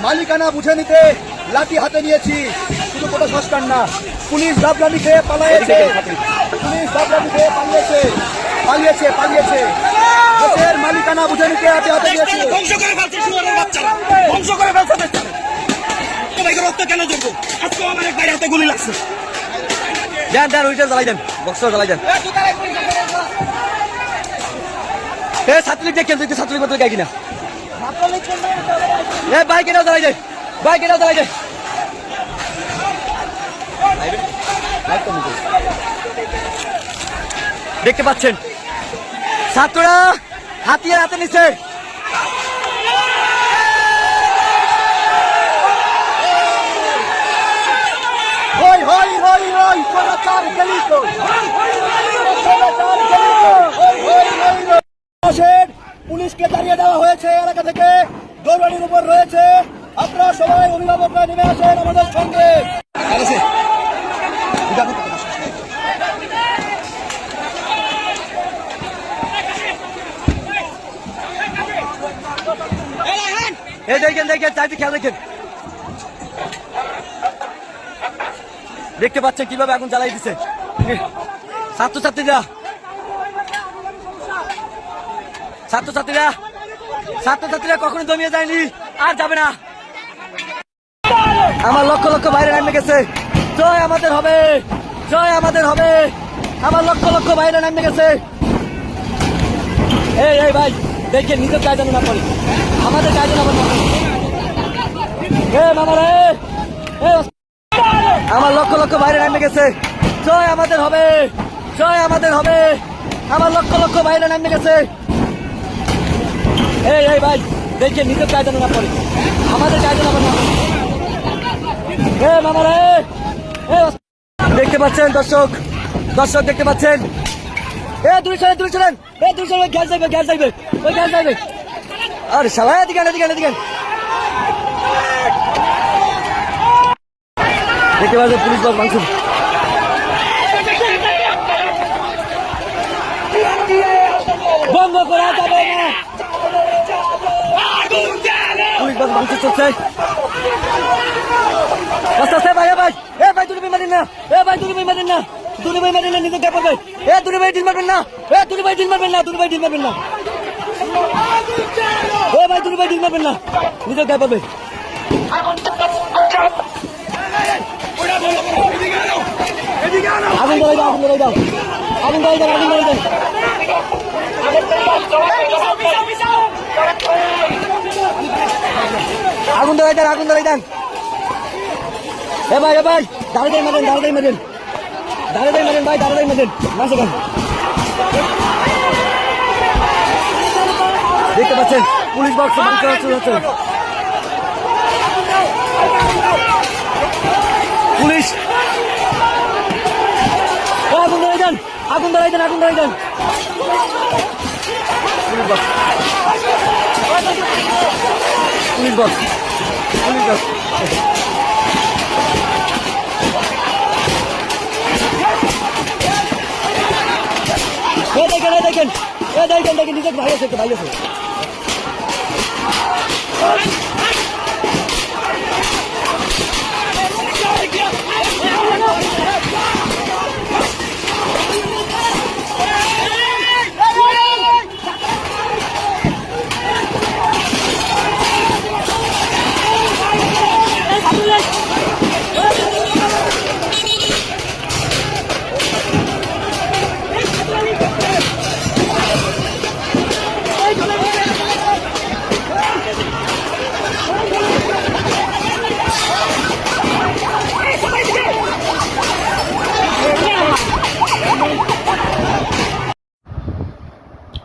মালিকানা বুঝে নিতে লাঠি হাতে নিয়েছি। শুধু কোটা সংস্কার না, পুলিশ দাবলামি খেয়ে পালিয়েছে, পুলিশ দাবলামি খেয়ে পালিয়েছে পালিয়েছে পালিয়েছে দেশের মালিকানা বুঝে নিতে হাতে হাতে নিয়েছে। ধ্বংস করে ফেলছে শুয়ারের বাচ্চারা, ধ্বংস করে ফেলছে বাচ্চারা। রক্ত কেন জড়বো? আজকে আমার এক ভাই হাতে গুলি লাগছে। দেন দেন ওইটা জ্বালাই দেন, বক্সটা জ্বালাই দেন। এ ছাত্রলীগ দেখেন তুই, ছাত্রলীগ মতো গাই কিনা এ বাইক এটাও জ্বালাই দে, বাইক এটাও জ্বালাই দে। দেখতে পাচ্ছেন ছাত্ররা হাতিয়ার হাতে নিচ্ছে। পুলিশকে দাঁড়িয়ে দেওয়া হয়েছে এলাকা থেকে, দৌড়ানির উপর রয়েছে। আপনারা সবাই অভিভাবকরা নেমে আসেন আমাদের সঙ্গে। দেখেন দেখেন চারটি খেয়াল দেখেন, দেখতে পাচ্ছেন কিভাবে আগুন জ্বালাই দিচ্ছে ছাত্রছাত্রীরা। ছাত্রছাত্রীরা কখনো জমিয়ে যায়নি, আর যাবে না। আমার লক্ষ লক্ষ বাইরে নামে গেছে, জয় আমাদের হবে, জয় আমাদের হবে। আমার লক্ষ লক্ষ বাইরে নামে গেছে। এই ভাই দেখে নিজের গায়ে যেন না পড়ে, আমাদের গায়ে যেন আবার না পড়ে। মামা রে, আমার লক্ষ লক্ষ বাইরে নামে গেছে, জয় আমাদের হবে, জয় আমাদের হবে। আমার লক্ষ লক্ষ বাইরে নামে গেছে। এই ভাই দেখে নিজের গায়ে যেন না পড়ে, আমাদের গায়ে যেন আবার না পড়ে। মামা রে, দেখতে পাচ্ছেন দর্শক, দর্শক দেখতে পাচ্ছেন। দূরে চলেন, দূরে চলেন, দূরে চলেন, গ্যাস যাইবে, গ্যাস যাইবে, ওই গ্যাস যাইবে। আরে সবাই এদিকে এদিকে এদিকে দেখতে পাচ্ছেন পুলিশ বল মাংস। বন্ধ করা যাবে না, পুলিশ বল মাংস চলছে। আস্তে আস্তে ভাই, ভাই ভাই দুটো মারেন না, ভাই দুটো মারেন না, দুটো ভাই মারেন না, নিজে গ্যাপ করবে। দুটো ভাই ঢিল মারবেন না, দুটো ভাই ঢিল মারবেন না, দুটো ভাই ঢিল মারবেন না, ভাই দুটো ভাই ঢিল মারবেন না, নিজে গ্যাপ করবে। আগুন ধরে দাও, আগুন ধরে দাও, আগুন ধরে দাও, আগুন ধরে দাও। আগুন ধরে দেন, আগুন ধরে দেন। ভাই ভাই দাঁড়িয়ে মারেন, দাঁড়িয়ে মারেন, দাঁড়িয়ে মারেন ভাই, দাঁড়িয়ে মারেন। মাসে গান দেখতে পাচ্ছেন পুলিশ বক্স হচ্ছে। পুলিশ আগুন ধরে দেন, আগুন ধরে দেন, আগুন ধরে দেন। Police box, police box, police box. দেখেন দেখেন দেখেন নিজের ভাই আছে, ভাই আছে।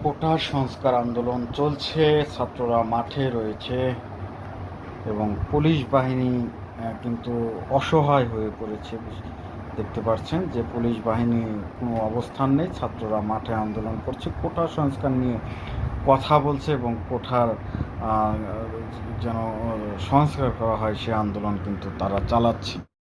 কোটা সংস্কার আন্দোলন চলছে, ছাত্ররা মাঠে রয়েছে এবং পুলিশ বাহিনী কিন্তু অসহায় হয়ে পড়েছে। দেখতে পাচ্ছেন যে পুলিশ বাহিনী কোনো অবস্থান নেই, ছাত্ররা মাঠে আন্দোলন করছে, কোটা সংস্কার নিয়ে কথা বলছে এবং কোঠার যেন সংস্কার করা হয় সে আন্দোলন কিন্তু তারা চালাচ্ছে।